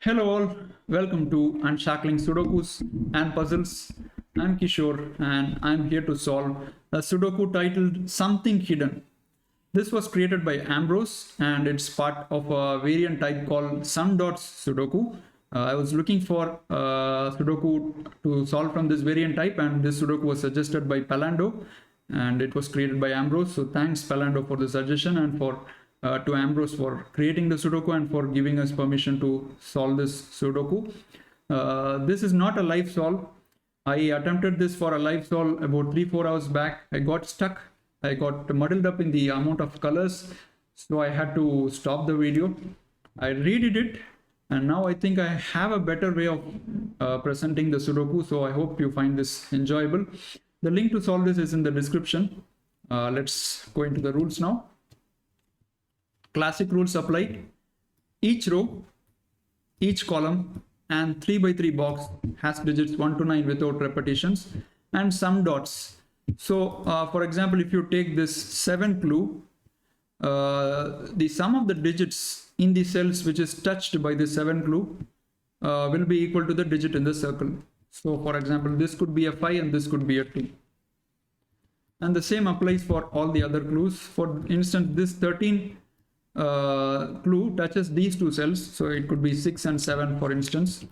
Hello all, welcome to Unshackling Sudokus and Puzzles. I'm Kishore and I'm here to solve a Sudoku titled Something Hidden. This was created by Ambrose and it's part of a variant type called Some Dots Sudoku. I was looking for Sudoku to solve from this variant type, and this Sudoku was suggested by Palando and it was created by Ambrose. So thanks Palando for the suggestion, and to Ambrose for creating the Sudoku and for giving us permission to solve this Sudoku. This is not a live solve. I attempted this for a live solve about 3-4 hours back. I got stuck. I got muddled up in the amount of colors, so I had to stop the video. I redid it, and now I think I have a better way of presenting the Sudoku, so I hope you find this enjoyable. The link to solve this is in the description. Let's go into the rules now. Classic rules apply. Each row, each column, and 3x3 box has digits 1 to 9 without repetitions and some dots. So, for example, if you take this 7 clue, the sum of the digits in the cells which is touched by the 7 clue will be equal to the digit in the circle. So, for example, this could be a 5 and this could be a 2. And the same applies for all the other clues. For instance, this 13 clue touches these two cells, so it could be 6 and 7, for instance.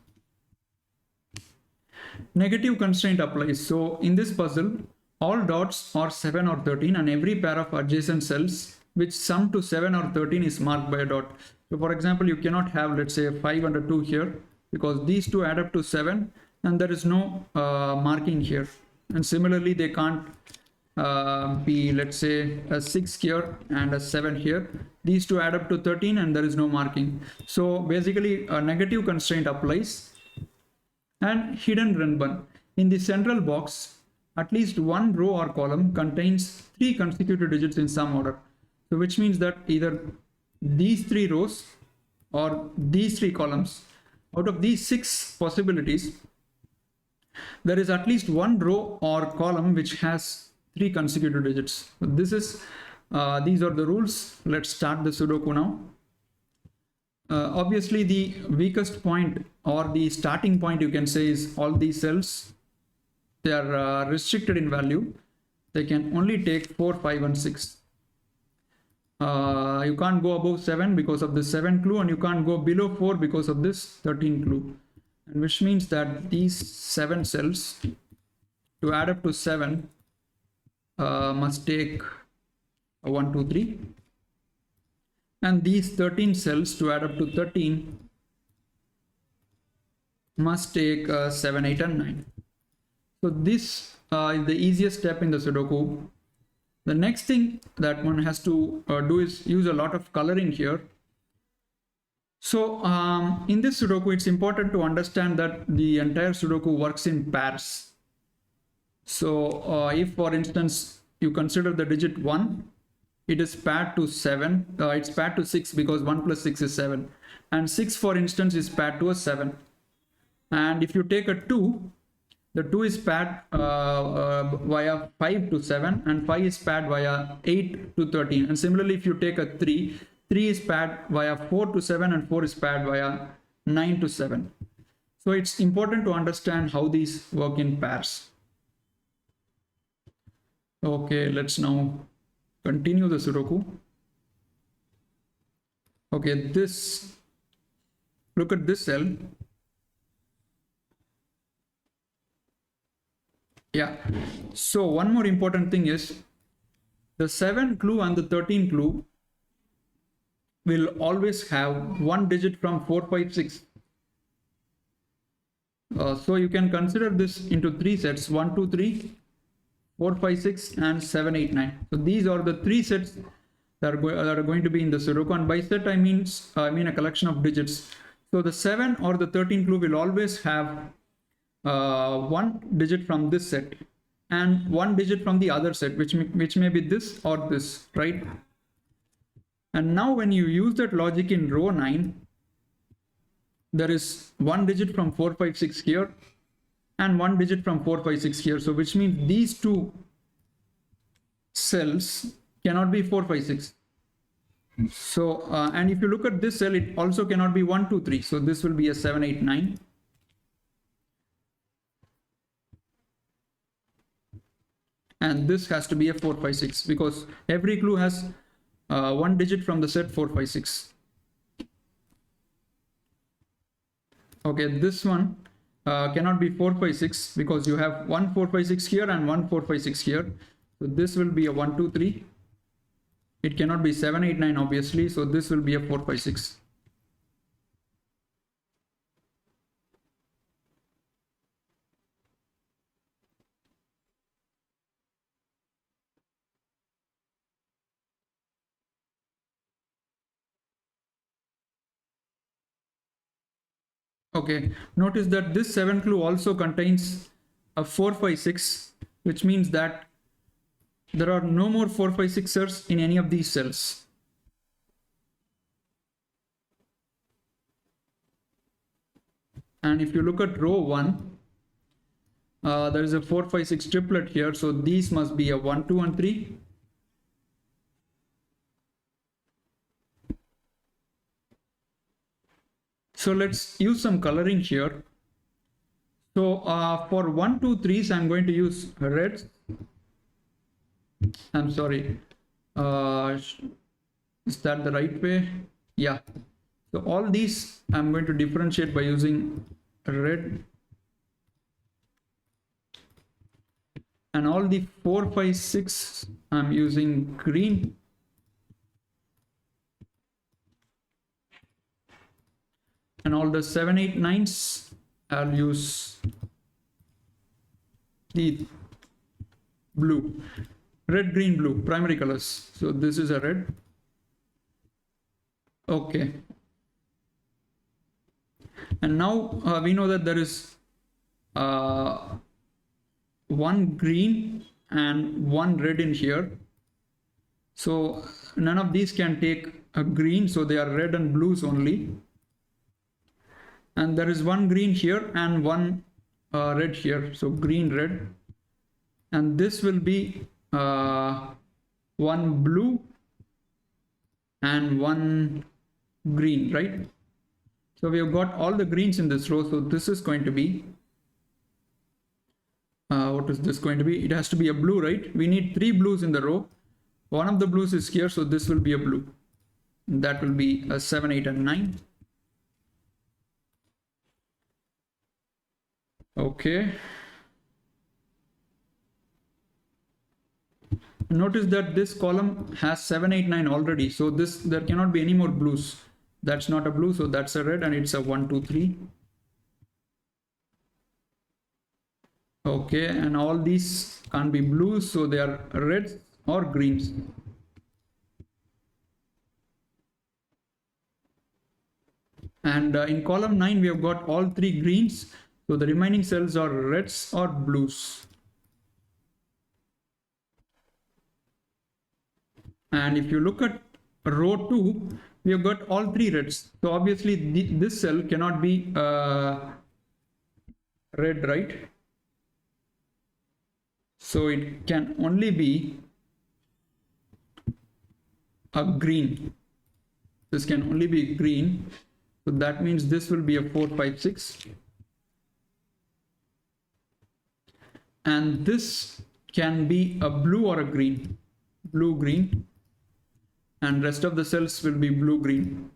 Negative constraint applies. So in this puzzle, all dots are 7 or 13, and every pair of adjacent cells which sum to 7 or 13 is marked by a dot. So for example, you cannot have, let's say, a 5 and a 2 here, because these two add up to 7 and there is no marking here. And similarly, they can't be, let's say, a 6 here and a 7 here. These two add up to 13 and there is no marking. So basically a negative constraint applies. And hidden renban. In the central box, at least one row or column contains 3 consecutive digits in some order. So which means that either these 3 rows or these 3 columns, out of these 6 possibilities, there is at least one row or column which has 3 consecutive digits. So this is these are the rules. Let's start the Sudoku now. Obviously, the weakest point or the starting point, you can say, is all these cells. They are restricted in value. They can only take 4, 5, and 6. You can't go above 7 because of the 7 clue, and you can't go below 4 because of this 13 clue. And which means that these 7 cells, to add up to 7, must take 1, 2, 3, and these 13 cells to add up to 13 must take 7, 8, and 9. So this is the easiest step in the Sudoku. The next thing that one has to do is use a lot of coloring here. So in this Sudoku, it's important to understand that the entire Sudoku works in pairs. So if, for instance, you consider the digit 1, it is paired to 7. It's paired to 6 because 1 plus 6 is 7. And 6, for instance, is paired to a 7. And if you take a 2, the 2 is paired via 5 to 7, and 5 is paired via 8 to 13. And similarly, if you take a 3, 3 is paired via 4 to 7, and 4 is paired via 9 to 7. So it's important to understand how these work in pairs. Okay, let's now continue the Sudoku. Okay, look at this cell. Yeah, so one more important thing is the 7 clue and the 13 clue will always have one digit from 4, 5, 6. So you can consider this into 3 sets: 1, 2, 3, 4, 5, 6, and 7, 8, 9. So these are the 3 sets that are going to be in the Sudoku. And by set, I mean a collection of digits. So the 7 or the 13 clue will always have one digit from this set and one digit from the other set, which may be this or this, right? And now when you use that logic in row 9, there is one digit from 4, 5, 6 here and one digit from 4, 5, 6 here. So which means these two cells cannot be 4, 5, 6. So, and if you look at this cell, it also cannot be 1, 2, 3. So this will be a 7, 8, 9. And this has to be a 4, 5, 6 because every clue has one digit from the set 4, 5, 6. Okay, this one cannot be 4, 5, 6 because you have 1, 4, 5, 6 here and 1, 4, 5, 6 here. So this will be a 1, 2, 3. It cannot be 7, 8, 9 obviously. So this will be a 4, 5, 6. Okay, notice that this 7 clue also contains a 4, 5, 6, which means that there are no more 4, 5, 6ers in any of these cells. And if you look at row 1, there is a 4, 5, 6 triplet here. So these must be a 1, 2, and 3. So let's use some coloring here. So for 1, 2, 3s, I'm going to use reds. I'm sorry. Is that the right way? Yeah. So all these I'm going to differentiate by using red. And all the 4, 5, 6 I'm using green. And all the 7, 8, 9s I'll use the blue. Red, green, blue, primary colors. So this is a red. Okay. And now we know that there is one green and one red in here. So none of these can take a green, so they are red and blues only. And there is one green here and one red here. So green, red. And this will be one blue and one green, right? So we have got all the greens in this row. So this is going to be, what is this going to be? It has to be a blue, right? We need 3 blues in the row. One of the blues is here, so this will be a blue. That will be a 7, 8, and 9. Okay. Notice that this column has 7, 8, 9 already. So there cannot be any more blues. That's not a blue, so that's a red, and it's a 1, 2, 3. Okay, and all these can't be blues, so they are reds or greens. And in column 9, we have got all 3 greens. So the remaining cells are reds or blues. And if you look at row 2, we have got all 3 reds. So obviously this cell cannot be red, right? So it can only be a green. This can only be green. So that means this will be a 4, 5, 6. And this can be a blue or a green. Blue, green. And rest of the cells will be blue, green.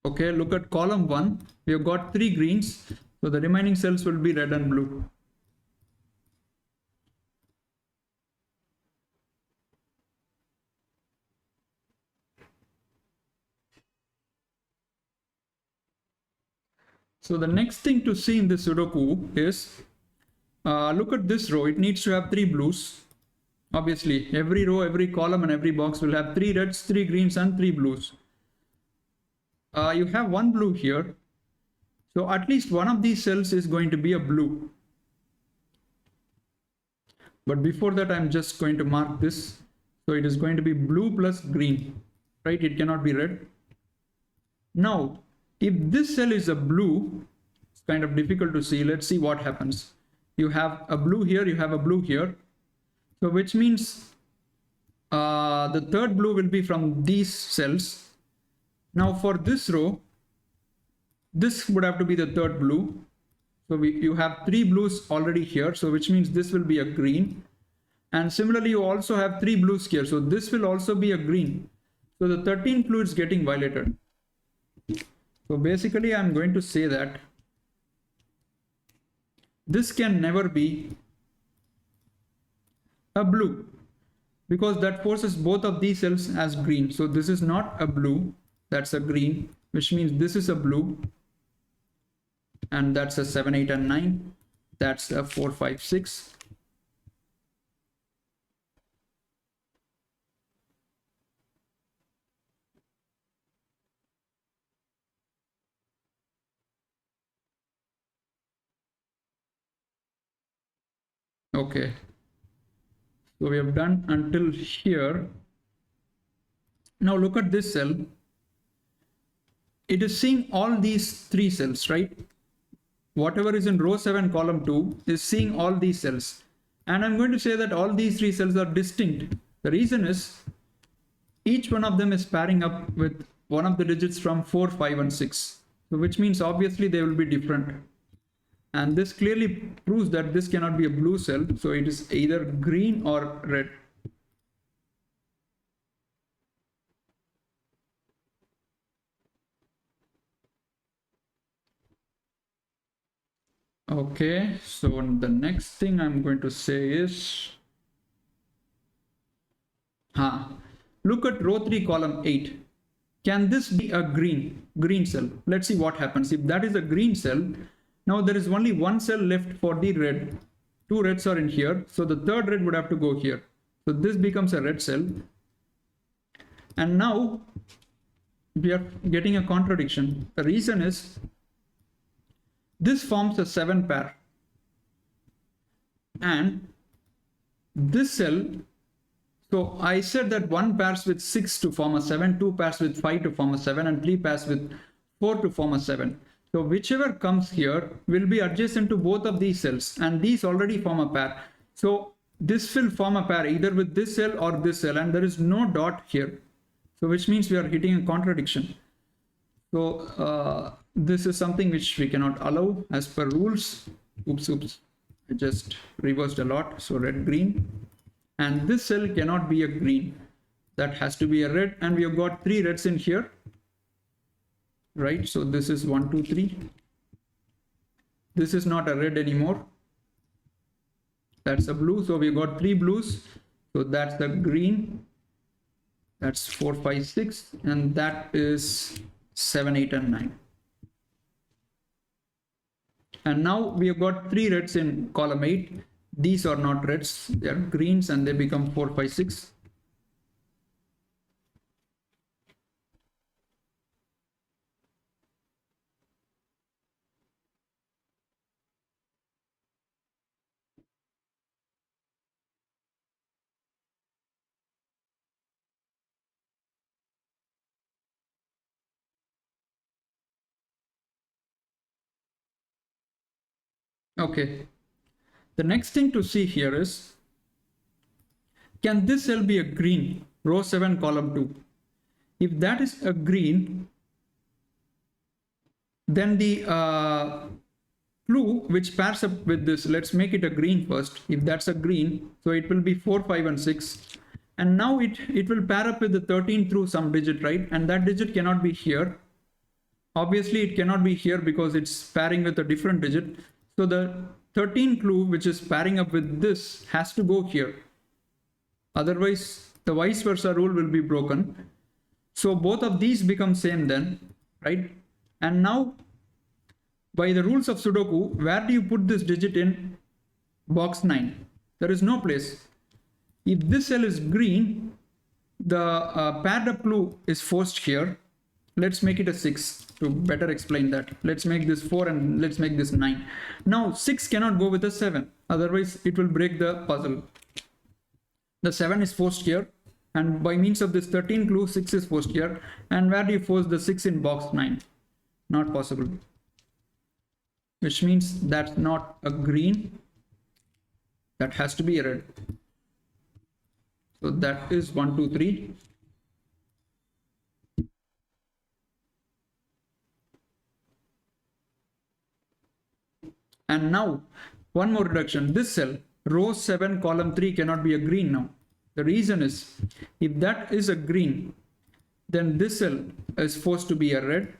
Okay, look at column 1. We have got 3 greens. So the remaining cells will be red and blue. So the next thing to see in this Sudoku is, look at this row. It needs to have 3 blues. Obviously, every row, every column, and every box will have 3 reds, 3 greens, and 3 blues. You have 1 blue here. So at least one of these cells is going to be a blue. But before that, I'm just going to mark this. So it is going to be blue plus green, right? It cannot be red. Now, If this cell is a blue, it's kind of difficult to see. Let's see what happens. You have a blue here, you have a blue here. So which means the third blue will be from these cells. Now for this row, this would have to be the third blue. So you have 3 blues already here. So which means this will be a green. And similarly, you also have 3 blues here. So this will also be a green. So the 13th clue is getting violated. So basically, I'm going to say that this can never be a blue, because that forces both of these cells as green. So this is not a blue, that's a green, which means this is a blue. And that's a 7, 8, and 9. That's a 4, 5, 6. Okay. So we have done until here. Now look at this cell. It is seeing all these 3 cells, right? Whatever is in row 7, column 2 is seeing all these cells. And I'm going to say that all these 3 cells are distinct. The reason is each one of them is pairing up with one of the digits from 4, 5, and 6. So which means obviously they will be different. And this clearly proves that this cannot be a blue cell. So it is either green or red. Okay, so the next thing I'm going to say is, look at row 3, column 8. Can this be a green cell? Let's see what happens. If that is a green cell, now there is only one cell left for the red. 2 reds are in here, so the third red would have to go here. So this becomes a red cell. And now we are getting a contradiction. The reason is this forms a 7 pair. And this cell, so I said that 1 pairs with 6 to form a 7, 2 pairs with 5 to form a 7, and 3 pairs with 4 to form a 7. So whichever comes here will be adjacent to both of these cells, and these already form a pair. So this will form a pair either with this cell or this cell, and there is no dot here. So which means we are hitting a contradiction. So this is something which we cannot allow as per rules. Oops, I just reversed a lot. So red, green, and this cell cannot be a green. That has to be a red, and we have got 3 reds in here. Right, so this is 1, 2, 3. This is not a red anymore. That's a blue, so we've got 3 blues. So that's the green. That's 4, 5, 6, and that is 7, 8, and 9. And now we have got 3 reds in column 8. These are not reds, they are greens, and they become 4, 5, 6. Okay, the next thing to see here is, can this cell be a green, row 7, column 2? If that is a green, then the clue which pairs up with this, let's make it a green first. If that's a green, so it will be 4, 5, and 6. And now it will pair up with the 13 through some digit, right? And that digit cannot be here. Obviously, it cannot be here because it's pairing with a different digit. So the 13 clue, which is pairing up with this, has to go here. Otherwise, the vice versa rule will be broken. So both of these become same then, right? And now, by the rules of Sudoku, where do you put this digit in box 9? There is no place. If this cell is green, the paired up clue is forced here. Let's make it a 6 to better explain that. Let's make this 4 and let's make this 9. Now 6 cannot go with a 7, otherwise it will break the puzzle. The 7 is forced here, and by means of this 13 clue, 6 is forced here. And where do you force the 6? In box 9? not possible, which means that's not a green, that has to be a red. So that is 1, 2, 3. And now one more reduction. This cell, row 7, column 3 cannot be a green now. The reason is, if that is a green, then this cell is forced to be a red.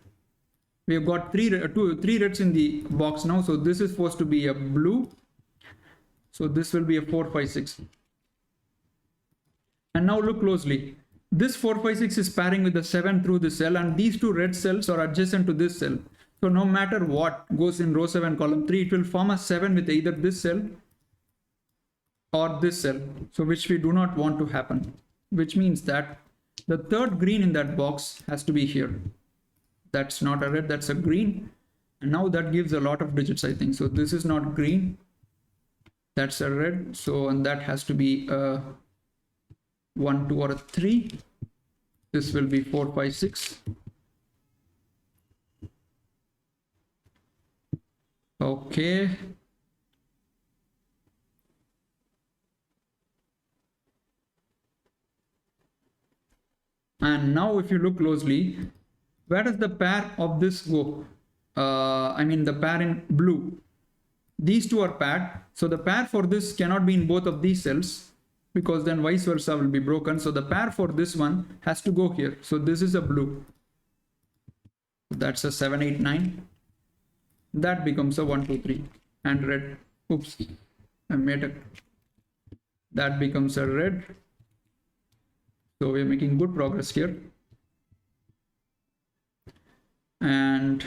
We have got three reds in the box now, so this is forced to be a blue. So this will be a 4, 5, 6. And now look closely. This 4, 5, 6 is pairing with the 7 through this cell, and these two red cells are adjacent to this cell. So no matter what goes in row 7, column 3, it will form a 7 with either this cell or this cell. So which we do not want to happen, which means that the third green in that box has to be here. That's not a red, that's a green. And now that gives a lot of digits, I think. So this is not green, that's a red. So, and that has to be a 1, 2, or a 3. This will be 4, 5, 6. Okay. And now if you look closely, where does the pair of this go? I mean the pair in blue. These two are paired. So the pair for this cannot be in both of these cells, because then vice versa will be broken. So the pair for this one has to go here. So this is a blue. That's a 7, 8, 9. That becomes a 1, 2, 3. And red. Oops. I made it. That becomes a red. So we're making good progress here. And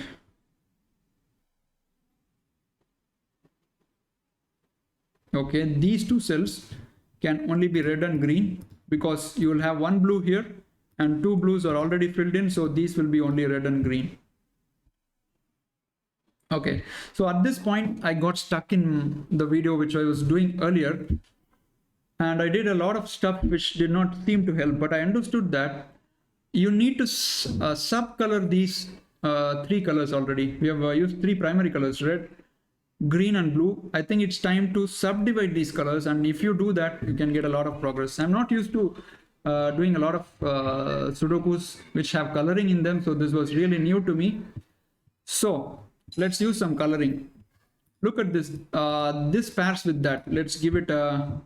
okay, these two cells can only be red and green, because you will have one blue here and two blues are already filled in. So these will be only red and green. Okay, so at this point I got stuck in the video which I was doing earlier, and I did a lot of stuff which did not seem to help, but I understood that you need to subcolor these three colors already. We have used three primary colors, red, green and blue. I think it's time to subdivide these colors, and if you do that, you can get a lot of progress. I'm not used to doing a lot of Sudokus which have coloring in them, so this was really new to me. So let's use some coloring. Look at this. This pairs with that. Let's give it a,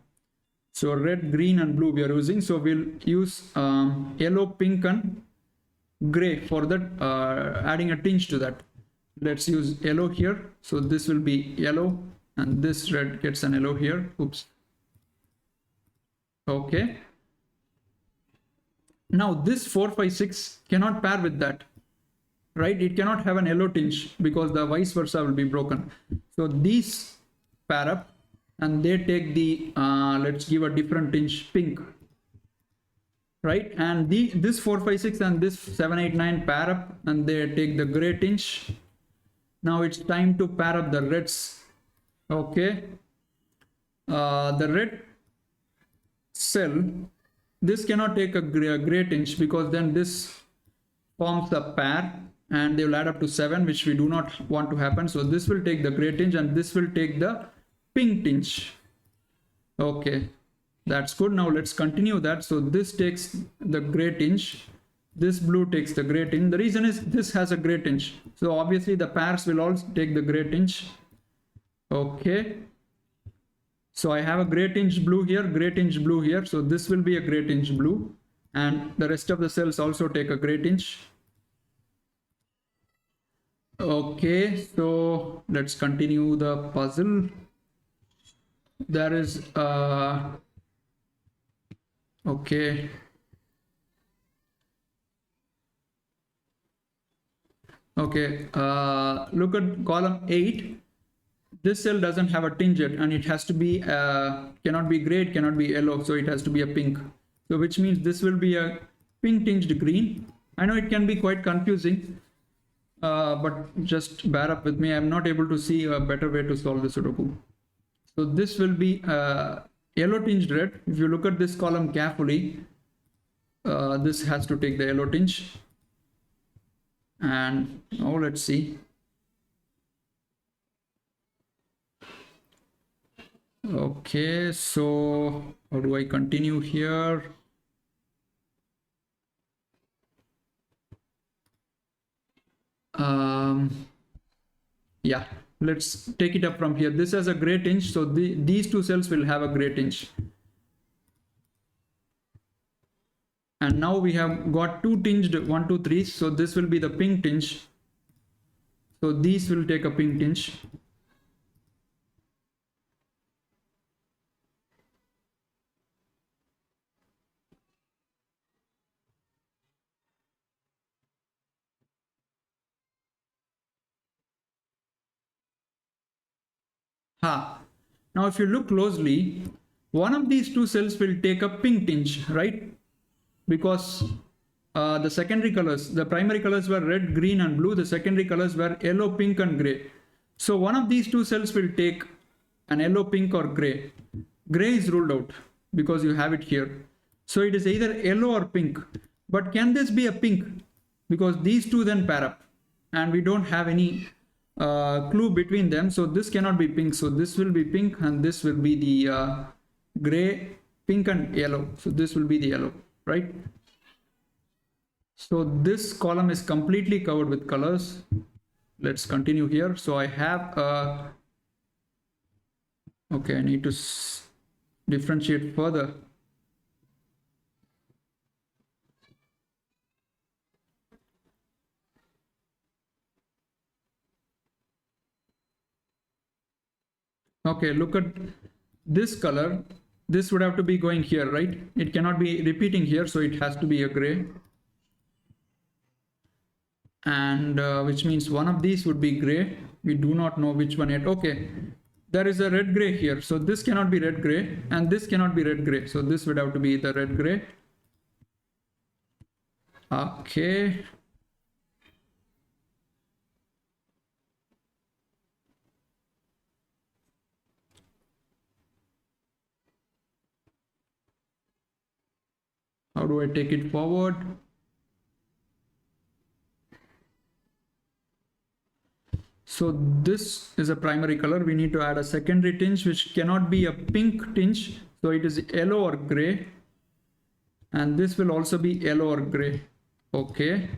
so red, green and blue we are using. So we'll use yellow, pink and gray for that, adding a tinge to that. Let's use yellow here. So this will be yellow, and this red gets an yellow here. Oops. Okay. Now this 4, 5, 6 cannot pair with that, right? It cannot have an yellow tinge because the vice versa will be broken. So these pair up and they take the, let's give a different tinge, pink. Right, and this 4, 5, 6 and this 7, 8, 9 pair up and they take the gray tinge. Now it's time to pair up the reds. Okay, the red cell, this cannot take a gray tinge because then this forms a pair and they will add up to 7, which we do not want to happen. So this will take the gray tinge and this will take the pink tinge. Okay. That's good. Now let's continue that. So this takes the gray tinge, this blue takes the gray tinge. The reason is this has a gray tinge, so obviously the pairs will also take the gray tinge. Okay, so I have a gray tinge blue here, gray tinge blue here, so this will be a gray tinge blue, and the rest of the cells also take a gray tinge. Okay, so let's continue the puzzle. There is okay. Okay, look at column 8. This cell doesn't have a tinge yet, and it has to be, cannot be gray, it cannot be yellow, so it has to be a pink. So which means this will be a pink tinged green. I know it can be quite confusing, but just bear up with me. I'm not able to see a better way to solve the Sudoku. So this will be yellow tinged red. If you look at this column carefully, this has to take the yellow tinge. And now let's see. Okay, so how do I continue here? Yeah, let's take it up from here. This has a gray tinge, so these two cells will have a gray tinge. And now we have got two tinged 1, 2, 3, so this will be the pink tinge. So these will take a pink tinge. Now if you look closely, one of these two cells will take a pink tinge, right? Because the secondary colors, the primary colors were red, green and blue. The secondary colors were yellow, pink and gray. So one of these two cells will take an yellow, pink or gray. Gray is ruled out because you have it here. So it is either yellow or pink. But can this be a pink? Because these two then pair up and we don't have any clue between them. So this cannot be pink. So this will be pink and this will be the gray, pink and yellow. So this will be the yellow, right? So this column is completely covered with colors. Let's continue here. So I have okay, I need to differentiate further. Okay, look at this color. This would have to be going here, right? It cannot be repeating here, so it has to be a gray. And which means one of these would be gray. We do not know which one yet. Okay, there is a red gray here, so this cannot be red gray and this cannot be red gray, so this would have to be the red gray. Okay, how do I take it forward? So this is a primary color. We need to add a secondary tinge which cannot be a pink tinge. So it is yellow or gray. And this will also be yellow or gray. Okay.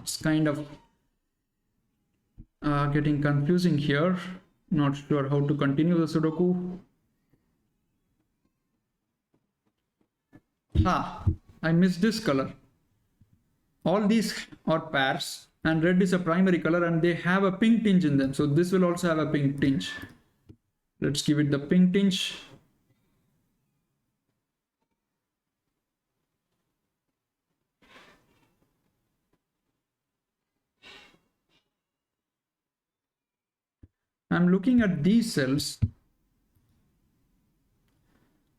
It's kind of getting confusing here. Not sure how to continue the Sudoku. I missed this color. All these are pairs and red is a primary color and they have a pink tinge in them. So this will also have a pink tinge. Let's give it the pink tinge. I'm looking at these cells.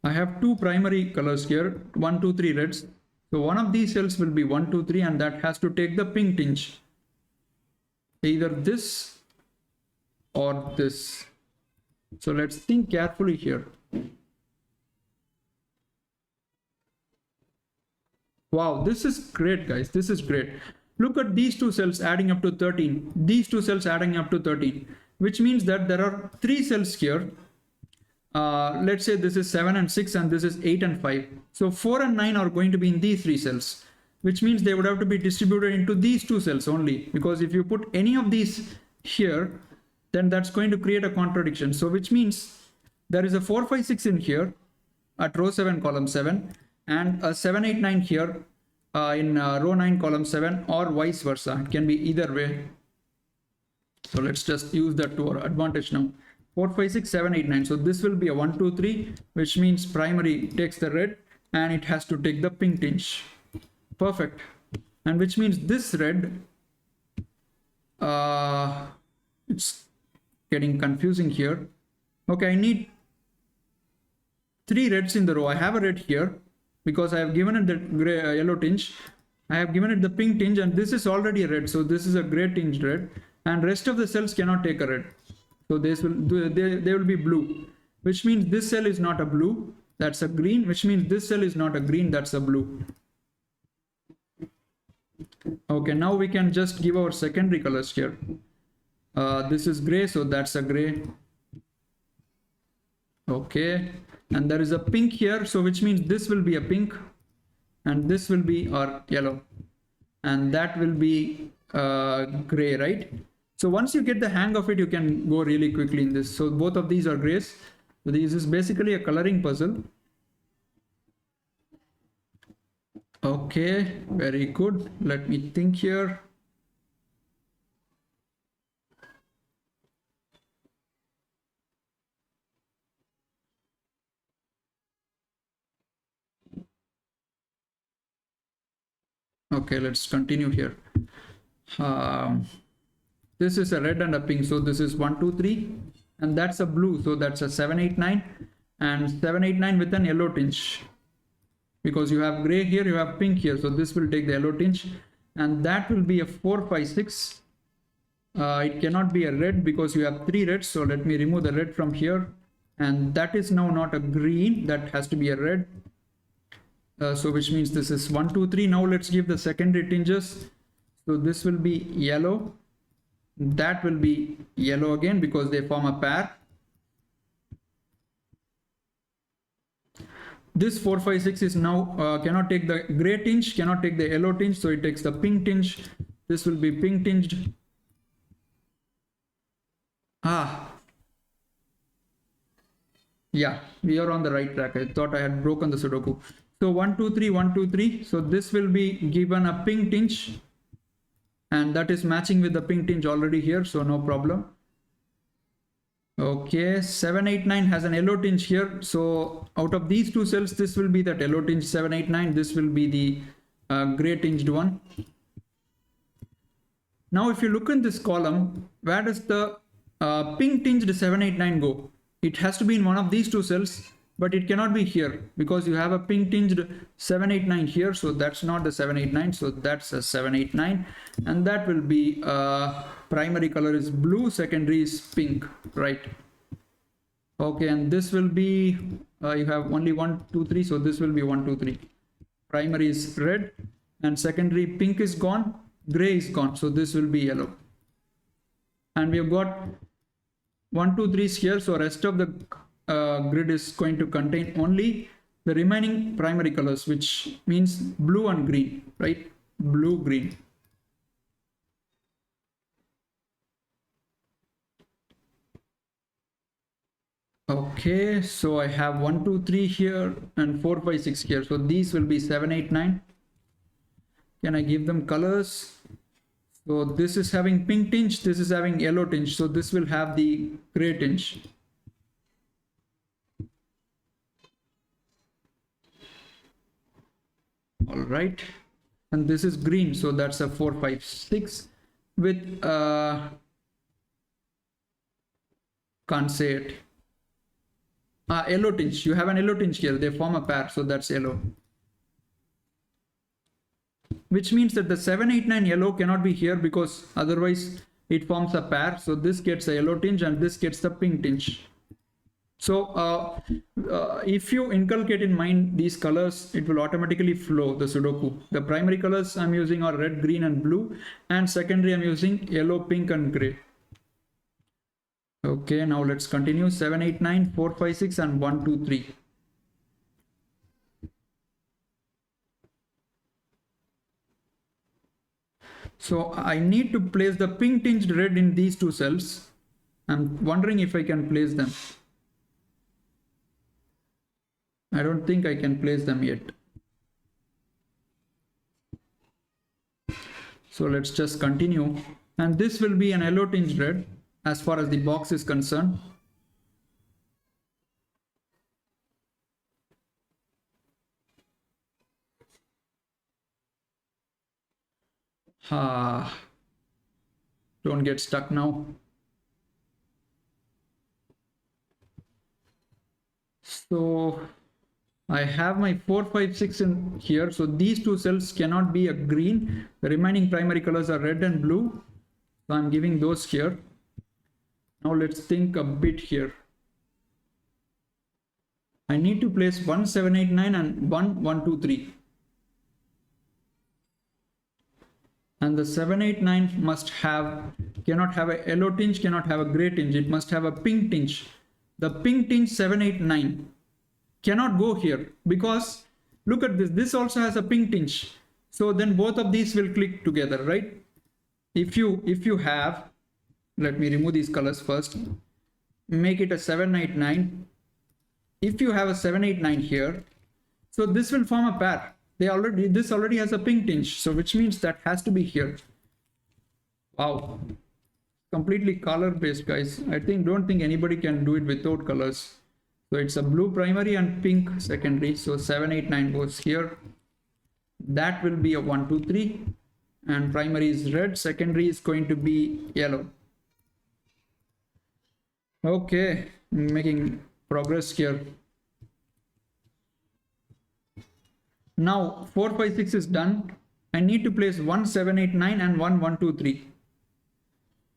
I have two primary colors here, 1, 2, 3 reds. So one of these cells will be 1, 2, 3 and that has to take the pink tinge. Either this or this. So let's think carefully here. Wow, this is great, guys. This is great. Look at these two cells adding up to 13. These two cells adding up to 13, which means that there are 3 cells here. Let's say this is 7 and 6 and this is 8 and 5. So 4 and 9 are going to be in these 3 cells, which means they would have to be distributed into these 2 cells only, because if you put any of these here, then that's going to create a contradiction. So which means there is a 4, 5, 6 in here at row 7, column 7, and a 7, 8, 9 here in row 9, column 7, or vice versa. It can be either way. So let's just use that to our advantage now. 4, 5, 6, 7, 8, 9. So this will be a 1, 2, 3, which means primary takes the red and it has to take the pink tinge. Perfect. And which means this red, it's getting confusing here. Okay, I need three reds in the row. I have a red here because I have given it the gray, yellow tinge. I have given it the pink tinge, and this is already a red. So this is a gray tinged red, and rest of the cells cannot take a red. So they will be blue, which means this cell is not a blue. That's a green, which means this cell is not a green. That's a blue. Okay, now we can just give our secondary colors here. This is gray, so that's a gray. Okay, and there is a pink here, so which means this will be a pink, and this will be our yellow, and that will be gray, right? So once you get the hang of it, you can go really quickly in this. So both of these are grays. So this is basically a coloring puzzle. Okay, very good. Let me think here. Okay, let's continue here. This is a red and a pink, so this is 1 2 3, and that's a blue, so that's a 7 8 9, and 7 8 9 with an yellow tinge, because you have gray here, you have pink here, so this will take the yellow tinge, and that will be a 4 5 6. It cannot be a red because you have three reds, so let me remove the red from here, and that is now not a green, that has to be a red. So which means this is 1 2 3. Now let's give the secondary tinges. So this will be yellow, that will be yellow again because they form a pair. This 4 5 6 is now cannot take the gray tinge, cannot take the yellow tinge, so it takes the pink tinge. This will be pink tinged. Yeah, we are on the right track. I thought I had broken the Sudoku. So 1 2 3 1 2 3. So this will be given a pink tinge, and that is matching with the pink tinge already here, so no problem. Okay, 7 8 9 has an yellow tinge here, so out of these two cells, this will be that yellow tinge 7 8 9. This will be the gray tinged one. Now if you look in this column, where does the pink tinged 7 8 9 go? It has to be in one of these two cells, but it cannot be here because you have a pink tinged 7 8 9 here, so that's not the 7 8 9, so that's a 7 8 9, and that will be primary color is blue, secondary is pink, right? Okay, and this will be you have only 1 2 3, so this will be 1 2 3. Primary is red, and secondary pink is gone, gray is gone, so this will be yellow, and we have got 1 2 3s here, so rest of the grid is going to contain only the remaining primary colors, which means blue and green, right? Blue, green. Okay, so I have 1 2 3 here and 4 5 6 here, so these will be 7 8 9. Can I give them colors? So this is having pink tinge, this is having yellow tinge, so this will have the gray tinge. All right, and this is green, so that's a 4 5 6 with can't say it, yellow tinge. You have an yellow tinge here, they form a pair, so that's yellow, which means that the 7 8 9 yellow cannot be here because otherwise it forms a pair, so this gets a yellow tinge and this gets the pink tinge. So if you inculcate in mind these colors, it will automatically flow the Sudoku. The primary colors I'm using are red, green and blue, and secondary I'm using yellow, pink and gray. Okay, now let's continue. 7 8 9 4 5 6 and 1 2 3. So I need to place the pink tinged red in these two cells. I'm wondering if I can place them. I don't think I can place them yet. So let's just continue. And this will be an yellow tinged red as far as the box is concerned. Don't get stuck now. So I have my 4, 5, 6 in here. So these two cells cannot be a green. The remaining primary colors are red and blue. So I'm giving those here. Now let's think a bit here. I need to place 1, 7, 8, 9 and 1, 1, 2, 3. And the 7, 8, 9 cannot have a yellow tinge, cannot have a gray tinge. It must have a pink tinge. The pink tinge 7, 8, 9 cannot go here because look at this. This also has a pink tinge. So then both of these will click together, right? If you have, let me remove these colors first. Make it a 7, 8, 9. If you have a 7, 8, 9 here, so this will form a pair. This already has a pink tinge, so which means that has to be here. Wow, completely color based, guys. Don't think anybody can do it without colors. So it's a blue primary and pink secondary. So 7, 8, 9 goes here. That will be a 1, 2, 3. And primary is red, secondary is going to be yellow. Okay, making progress here. Now 4, 5, 6 is done. I need to place 1, 7, 8, 9 and 1, 1, 2, 3.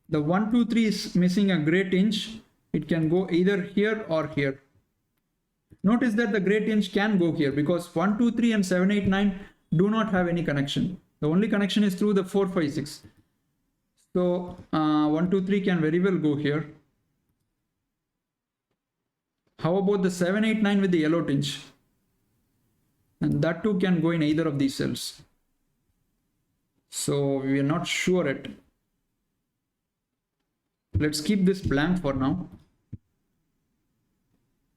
The 1, 2, 3 is missing a gray tinge. It can go either here or here. Notice that the gray tinge can go here because 1, 2, 3 and 7, 8, 9 do not have any connection. The only connection is through the 4, 5, 6. So 1, 2, 3 can very well go here. How about the 7, 8, 9 with the yellow tinge? And that too can go in either of these cells. So we are not sure yet. Let's keep this blank for now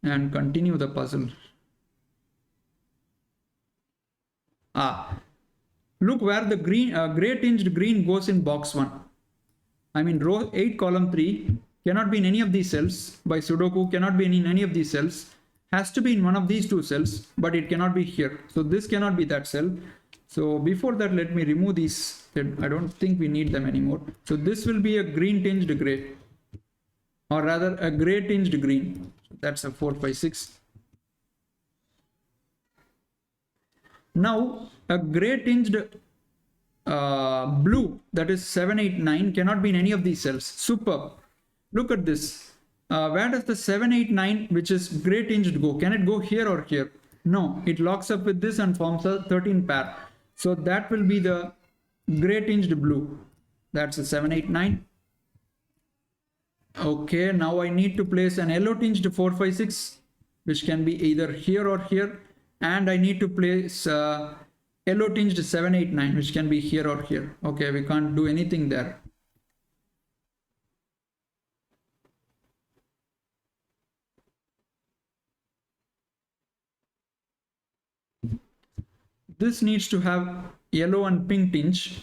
and continue the puzzle. Look where the green, gray tinged green goes in box 1. I mean row 8 column 3 cannot be in any of these cells by Sudoku, cannot be in any of these cells. Has to be in one of these two cells, but it cannot be here. So this cannot be that cell. So before that, let me remove these. I don't think we need them anymore. So this will be a green tinged gray, or rather a gray tinged green. So that's a 4, 5, 6. Now a gray tinged blue, that is 7, 8, 9 cannot be in any of these cells. Superb. Look at this. Where does the 7, 8, 9 which is gray tinged go? Can it go here or here? No, it locks up with this and forms a 13 pair. So that will be the gray tinged blue. That's a 7, 8, 9. Okay, now I need to place an yellow tinged 4, 5, 6 which can be either here or here, and I need to place yellow tinged 7, 8, 9 which can be here or here. Okay, we can't do anything there. This needs to have yellow and pink tinge.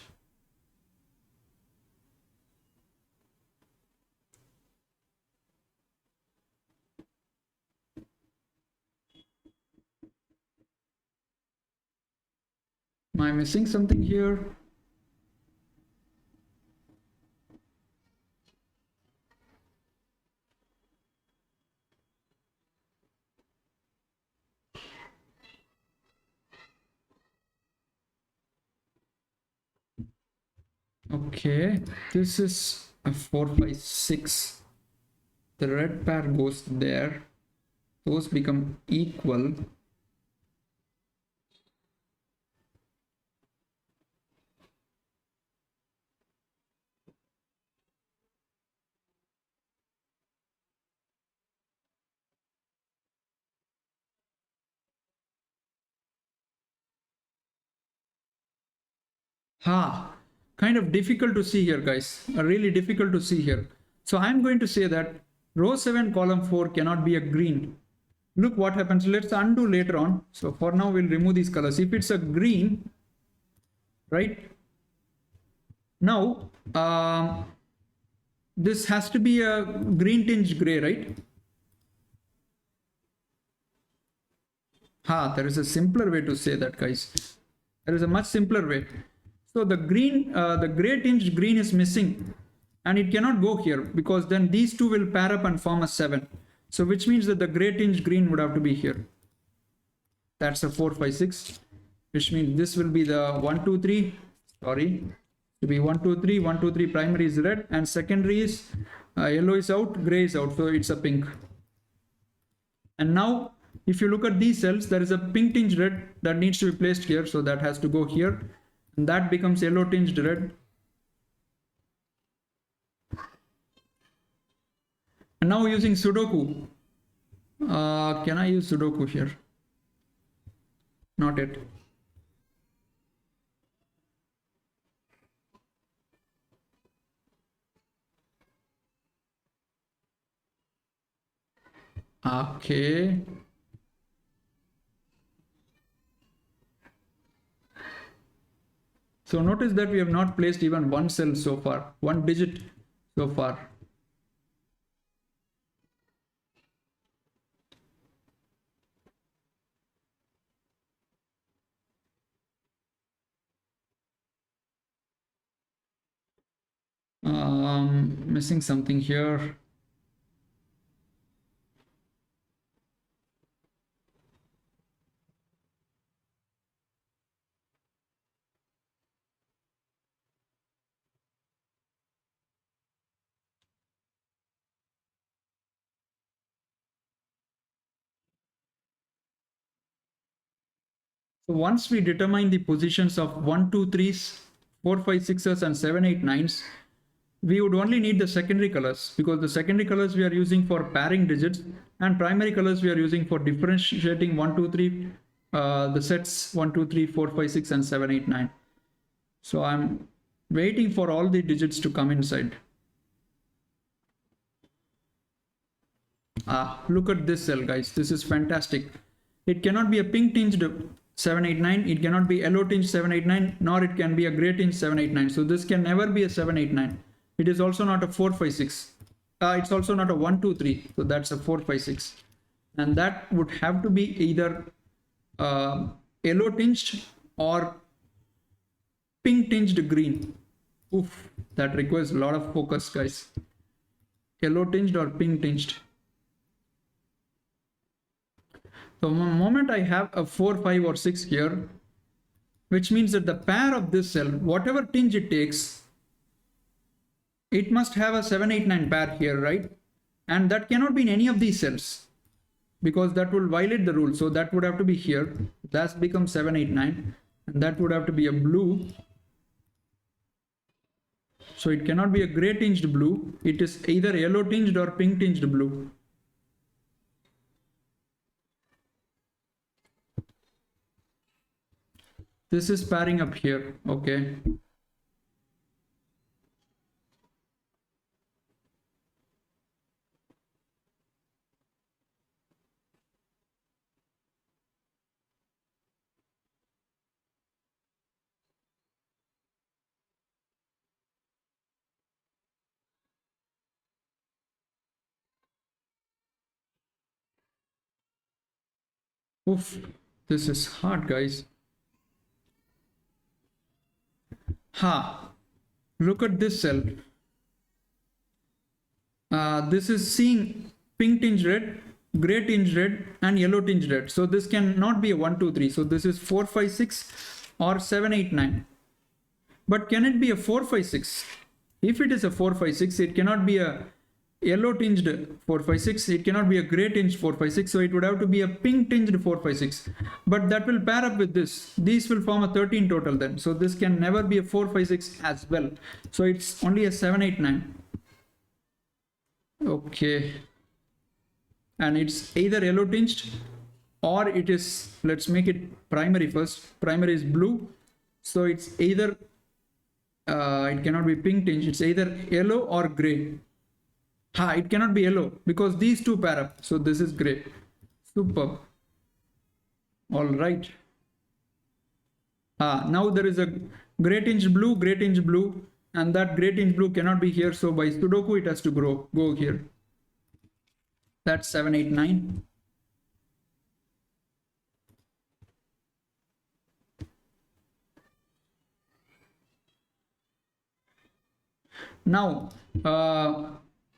Am I missing something here? Okay, this is a 4, 5, 6. The red pair goes there. Those become equal. Kind of difficult to see here, guys. Really difficult to see here. So I'm going to say that row 7 column 4 cannot be a green. Look what happens. Let's undo later on. So for now we'll remove these colors. If it's a green, right? Now this has to be a green tinge gray, right? There is a simpler way to say that, guys. There is a much simpler way. So the green, the gray tinged green is missing, and it cannot go here because then these two will pair up and form a 7. So which means that the gray tinged green would have to be here. That's a 4, 5, 6, which means this will be the 1, 2, 3. Sorry, to be 1, 2, 3. 1, 2, 3 primary is red and secondary is yellow is out, gray is out, so it's a pink. And now if you look at these cells, there is a pink tinged red that needs to be placed here, so that has to go here, and that becomes yellow tinged red. And now using Sudoku, can I use Sudoku here? Not yet. Okay. So notice that we have not placed even one cell so far, one digit so far. Missing something here. So once we determine the positions of 1, 2, 3s, 4, 5, 6s and 7, 8, 9s, we would only need the secondary colors, because the secondary colors we are using for pairing digits and primary colors we are using for differentiating 1, 2, 3, the sets 1, 2, 3, 4, 5, 6 and 7, 8, 9. So I'm waiting for all the digits to come inside. Look at this cell, guys. This is fantastic. It cannot be a pink tinged 789, it cannot be yellow tinged 789, nor it can be a gray tinged 789. So this can never be a 789. It is also not a 4, 5, 6. It's also not a 1, 2, 3. So that's a 4, 5, 6. And that would have to be either yellow tinged or pink tinged green. Oof, that requires a lot of focus, guys. Yellow tinged or pink tinged. So the moment I have a 4, 5 or 6 here, which means that the pair of this cell, whatever tinge it takes, it must have a 7, 8, 9 pair here, right? And that cannot be in any of these cells, because that will violate the rule. So that would have to be here. That becomes 7, 8, 9. And that would have to be a blue. So it cannot be a gray tinged blue. It is either yellow tinged or pink tinged blue. This is pairing up here, okay. Oof, this is hard, guys. Look at this cell. This is seeing pink tinge red, gray tinge red and yellow tinge red. So this cannot be a 1, 2, 3. So this is 4, 5, 6 or 7, 8, 9. But can it be a 4, 5, 6? If it is a 4, 5, 6, it cannot be a yellow tinged 4, 5, 6. It cannot be a gray tinged 4, 5, 6. So it would have to be a pink tinged 4, 5, 6. But that will pair up with this. These will form a 13 total then. So this can never be a 4, 5, 6 as well. So it's only a 7, 8, 9. Okay. And it's either yellow tinged or it is, let's make it primary first. Primary is blue. So it's either, it cannot be pink tinged. It's either yellow or gray. It cannot be yellow because these two pair up. So this is gray. Superb. All right. Now there is a gray tinged blue, and that gray tinged blue cannot be here. So by Sudoku, it has to go here. That's 7, 8, 9. Now,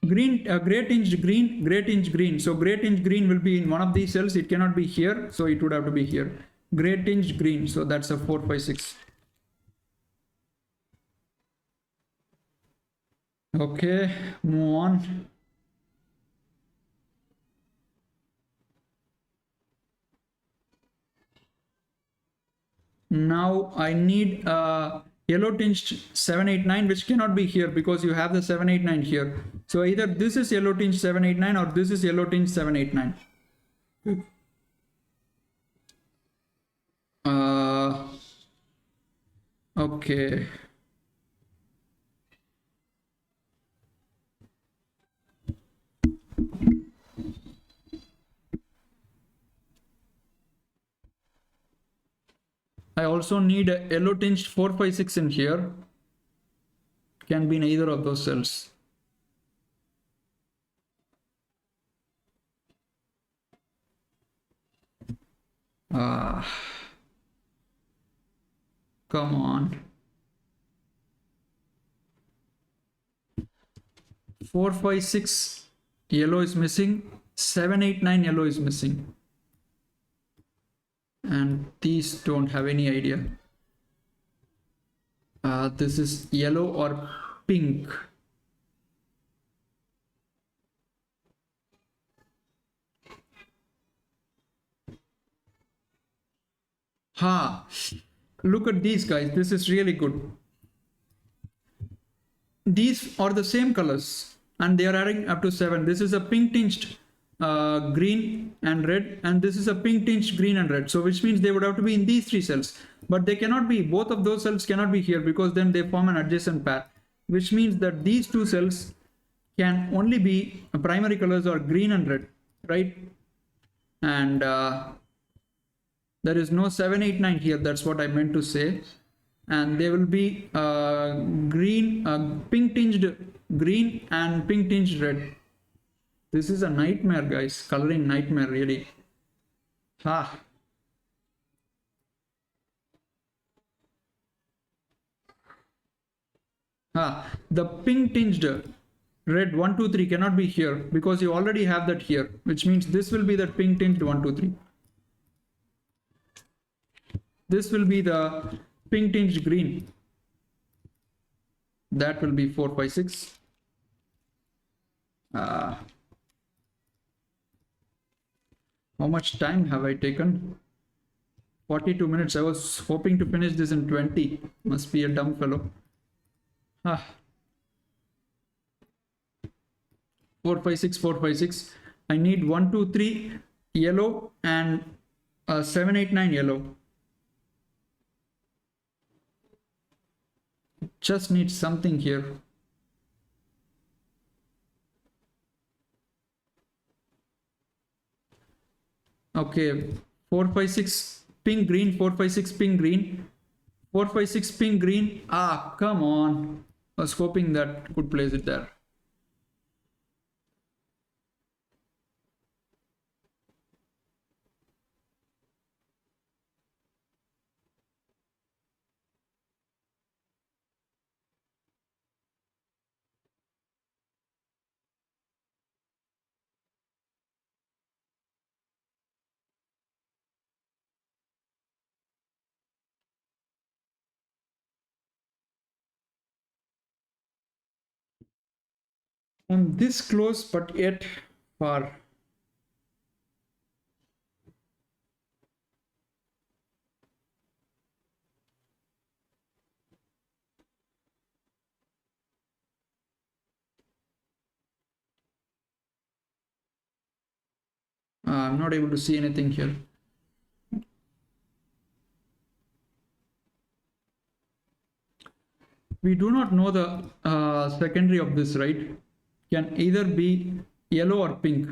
Green, gray tinged green, gray tinged green. So gray tinged green will be in one of these cells. It cannot be here, so it would have to be here. Gray tinged green. So that's a 4, 5, 6. Okay, move on. Now I need yellow tinged 789, which cannot be here because you have the 789 here. So either this is yellow tinged 789 or this is yellow tinged 789. Okay. I also need a yellow tinged 456 in here. Can be in either of those cells. Come on. 456 yellow is missing. 789 yellow is missing. And these don't have any idea. This is yellow or pink. Ha! Look at these guys. This is really good. These are the same colors and they are adding up to 7. This is a pink tinged green and red, and this is a pink tinged green and red. So which means they would have to be in these 3 cells, but they cannot be, both of those cells cannot be here because then they form an adjacent pair, which means that these 2 cells can only be primary colors are green and red, right? And there is no 789 here. That's what I meant to say. And they will be green, pink tinged green and pink tinged red. This is a nightmare, guys. Coloring nightmare, really. Ha. The pink tinged red 1, 2, 3 cannot be here because you already have that here, which means this will be that pink tinged 1, 2, 3. This will be the pink tinged green. That will be 4, 5, 6. How much time have I taken? 42 minutes. I was hoping to finish this in 20. Must be a dumb fellow. 4, 5, 6, 4, 5, 6. I need 1, 2, 3 yellow and 7, 8, 9 yellow. Just need something here. Okay, 4, 5, 6 pink green, 4, 5, 6 pink green, 4, 5, 6 pink green. Come on. I was hoping that could place it there. I'm this close, but yet far. I'm not able to see anything here. We do not know the secondary of this, right? Can either be yellow or pink.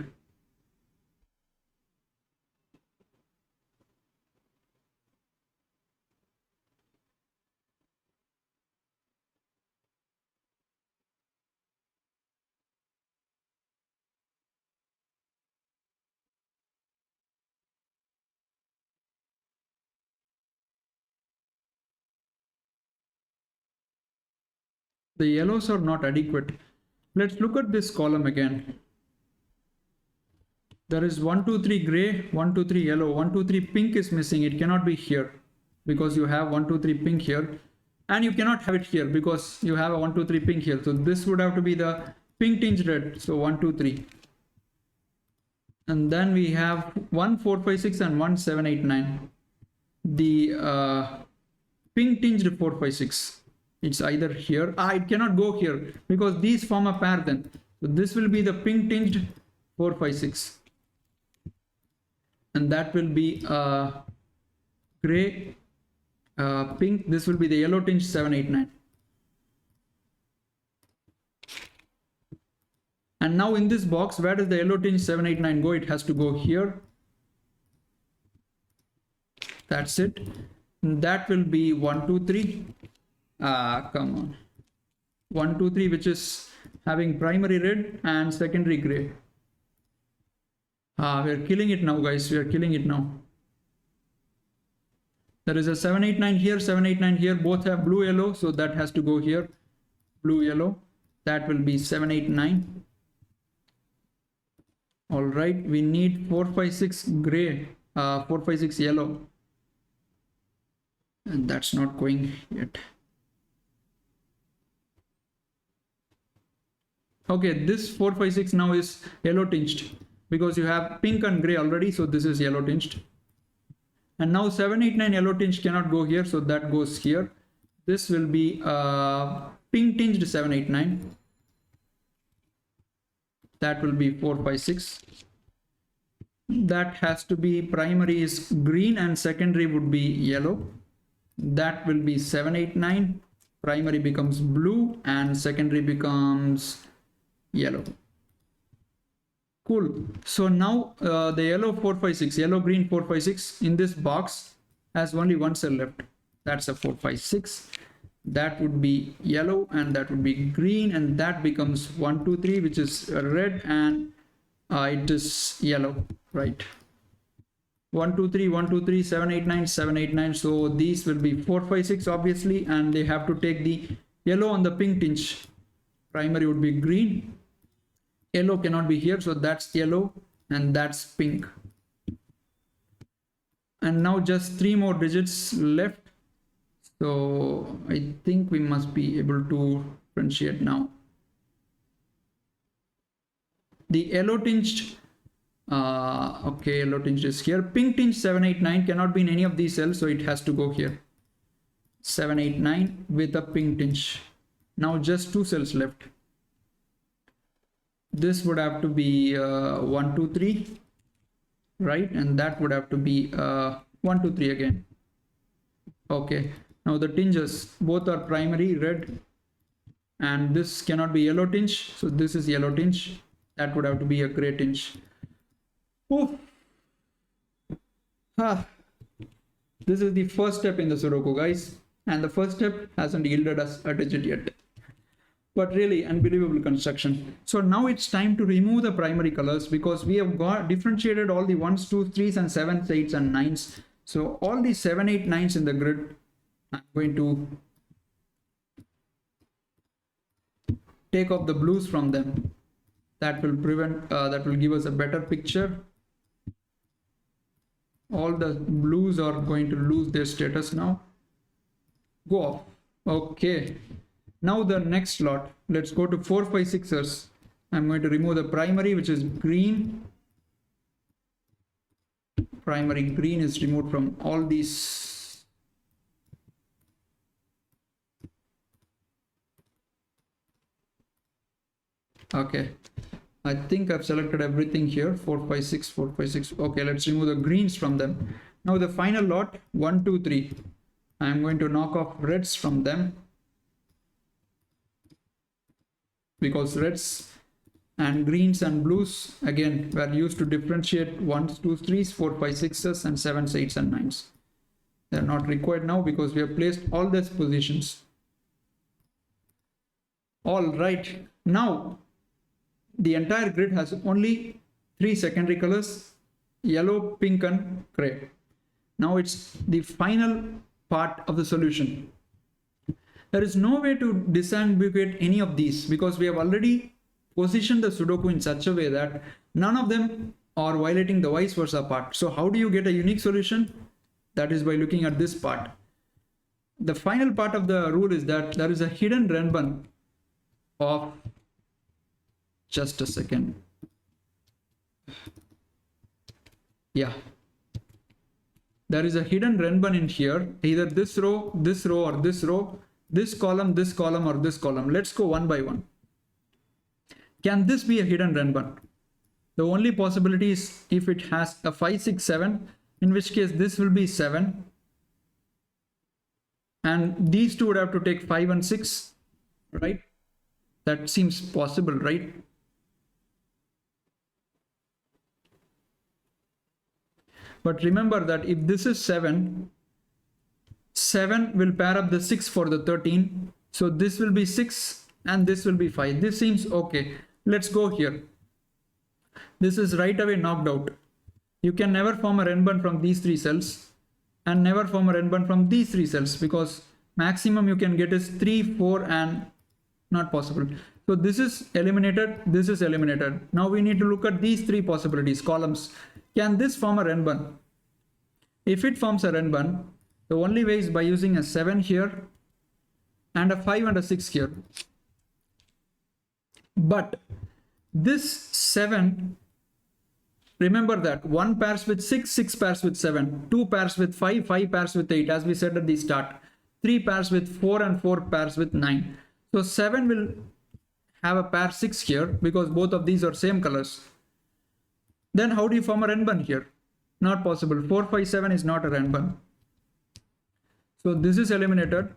The yellows are not adequate. Let's look at this column again. There is 1, 2, 3 gray, 1, 2, 3 yellow, 1, 2, 3 pink is missing. It cannot be here because you have 1, 2, 3 pink here, and you cannot have it here because you have a 1, 2, 3 pink here. So this would have to be the pink tinged red. So 1, 2, 3. And then we have 1, 4, 5, 6 and 1, 7, 8, 9. The pink tinged 4, 5, 6. It's either here. It cannot go here because these form a pair then. So this will be the pink tinged 4, 5, 6. And that will be gray, pink. This will be the yellow tinge 7, 8, 9. And now in this box, where does the yellow tinge 7, 8, 9 go? It has to go here. That's it. And that will be 1, 2, 3. Come on. 1, 2, 3, which is having primary red and secondary gray. We're killing it now, guys. We are killing it now. There is a 7, 8, 9 here, 7, 8, 9 here. Both have blue, yellow. So that has to go here. Blue, yellow. That will be 7, 8, 9. All right. We need 4, 5, 6 gray. 4, 5, 6 yellow. And that's not going yet. Okay, this 4, 5, 6 now is yellow tinged because you have pink and gray already. So this is yellow tinged. And now 7, 8, 9 yellow tinge cannot go here. So that goes here. This will be pink tinged 7, 8, 9. That will be 4, 5, 6. That has to be primary is green and secondary would be yellow. That will be 7, 8, 9. Primary becomes blue and secondary becomes yellow. Cool. So now the yellow 4, 5, 6, yellow, green 4, 5, 6 in this box has only one cell left. That's a 4, 5, 6. That would be yellow and that would be green, and that becomes 1, 2, 3, which is red, and it is yellow, right? 1, 2, 3, 1, 2, 3, 7, 8, 9, 7, 8, 9. So these will be 4, 5, 6 obviously, and they have to take the yellow on the pink tinge. Primary would be green. Yellow cannot be here, so that's yellow and that's pink. And now just 3 more digits left. So I think we must be able to differentiate now. The yellow tinged, okay, yellow tinged is here. Pink tinged 7, 8, 9 cannot be in any of these cells, so it has to go here. 7, 8, 9 with a pink tinge. Now just 2 cells left. This would have to be 1, 2, 3, right? And that would have to be 1, 2, 3 again. Okay. Now the tinges, both are primary red, and this cannot be yellow tinge. So this is yellow tinge. That would have to be a gray tinge. Oh. This is the first step in the Sudoku, guys. And the first step hasn't yielded us a digit yet. But really unbelievable construction. So now it's time to remove the primary colors because we have got differentiated all the 1s, 2s, 3s and 7s, 8s and 9s. So all the 7, 8, 9s in the grid, I'm going to take off the blues from them. That will prevent, that will give us a better picture. All the blues are going to lose their status now. Go off. Okay. Now the next lot, let's go to 4, 5, 6ers. I'm going to remove the primary, which is green. Primary green is removed from all these. Okay. I think I've selected everything here. 4, 5, 6, 4, 5, 6. Okay, let's remove the greens from them. Now the final lot, 1, 2, 3. I'm going to knock off reds from them, because reds and greens and blues again were used to differentiate 1s, 2s, 3s, 4, 5, 6s and 7s, 8s and 9s. They are not required now because we have placed all these positions. All right, now the entire grid has only 3 secondary colors: yellow, pink and gray. Now it's the final part of the solution. There is no way to disambiguate any of these because we have already position the Sudoku in such a way that none of them are violating the vice versa part. So how do you get a unique solution? That is by looking at this part. The final part of the rule is that there is a hidden renban of, just a second. Yeah. There is a hidden renban in here, either this row, or this row, this column, or this column. Let's go one by one. Can this be a hidden renban? The only possibility is if it has a 5, 6, 7, in which case this will be 7. And these two would have to take 5 and 6, right? That seems possible, right? But remember that if this is 7, 7 will pair up the 6 for the 13. So this will be 6 and this will be 5. This seems okay. Let's go here. This is right away knocked out. You can never form a renban from these 3 cells and never form a renban from these 3 cells, because maximum you can get is 3, 4 and not possible. So this is eliminated, this is eliminated. Now we need to look at these 3 possibilities, columns. Can this form a renban? If it forms a renban, the only way is by using a 7 here and a 5 and a 6 here. But this 7, remember that 1 pairs with 6, 6 pairs with 7, 2 pairs with 5, 5 pairs with 8, as we said at the start, 3 pairs with 4 and 4 pairs with 9. So 7 will have a pair 6 here because both of these are same colors. Then how do you form a renban here? Not possible. 4, 5, 7 is not a renban. So this is eliminated.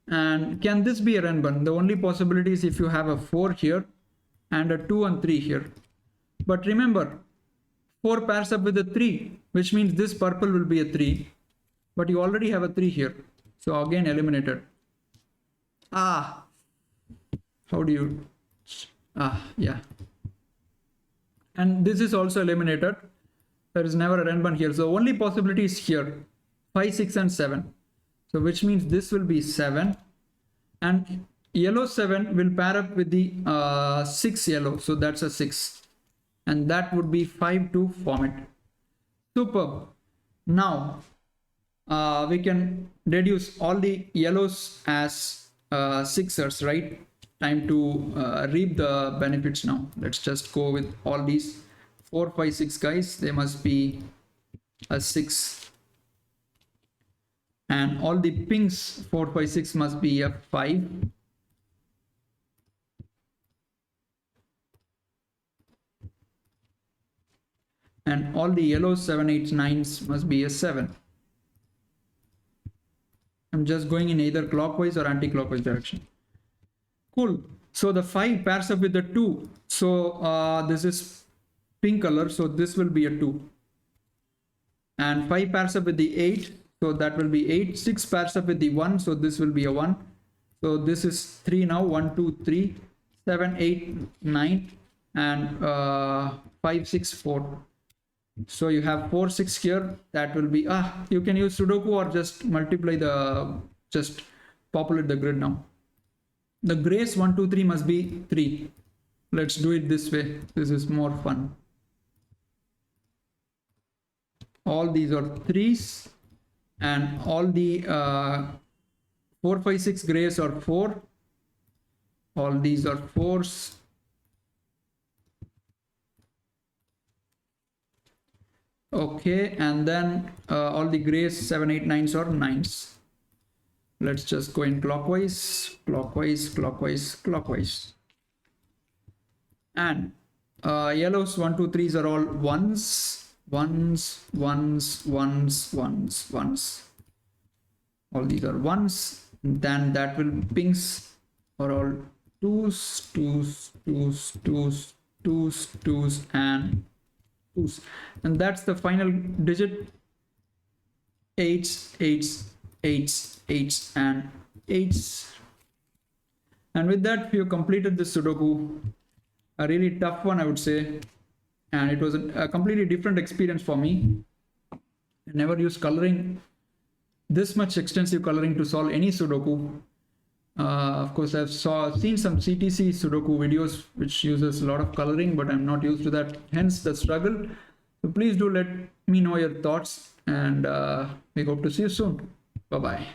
And can this be a renban? The only possibility is if you have a 4 here and a 2 and 3 here. But remember, 4 pairs up with a 3, which means this purple will be a 3. But you already have a 3 here. So again eliminated. How do you... yeah. And this is also eliminated. There is never a renban here. So only possibility is here, 5, 6 and 7. So which means this will be 7. And yellow 7 will pair up with the 6 yellow. So that's a 6. And that would be 5 to form it. Superb. Now we can deduce all the yellows as sixers, right? Time to reap the benefits now. Let's just go with all these 4, 5, 6 guys. They must be a 6. And all the pinks 4, 5, 6 must be a 5. And all the yellows 7, 8, 9s must be a 7. I'm just going in either clockwise or anti-clockwise direction. Cool. So the 5 pairs up with the 2. So this is pink color. So this will be a 2. And 5 pairs up with the 8. So that will be 8. 6 pairs up with the 1. So this will be a 1. So this is 3 now. 1, 2, 3, 7, 8, 9. And 5, 6, 4. So you have 4, 6 here. That will be, you can use Sudoku or just multiply just populate the grid now. The grays 1, 2, 3 must be 3. Let's do it this way. This is more fun. All these are 3s and all the 4, 5, 6 grays are 4. All these are 4s. Okay, and then all the grays 7, 8, 9s are 9s. Let's just go in clockwise, clockwise, clockwise, clockwise. And yellows 1, 2, 3s are all 1s, 1s, 1s, 1s, 1s, 1s. All these are 1s. Then that will pinks are all 2s, 2s, 2s, 2s, 2s, 2s, and 2s. And that's the final digit. 8s, 8s, 8s, 8s, and 8s. And with that, we have completed this Sudoku. A really tough one, I would say. And it was a completely different experience for me. I never used coloring, this much extensive coloring to solve any Sudoku. Of course, I've seen some CTC Sudoku videos which uses a lot of coloring, but I'm not used to that, hence the struggle. So please do let me know your thoughts, and we hope to see you soon. Bye-bye.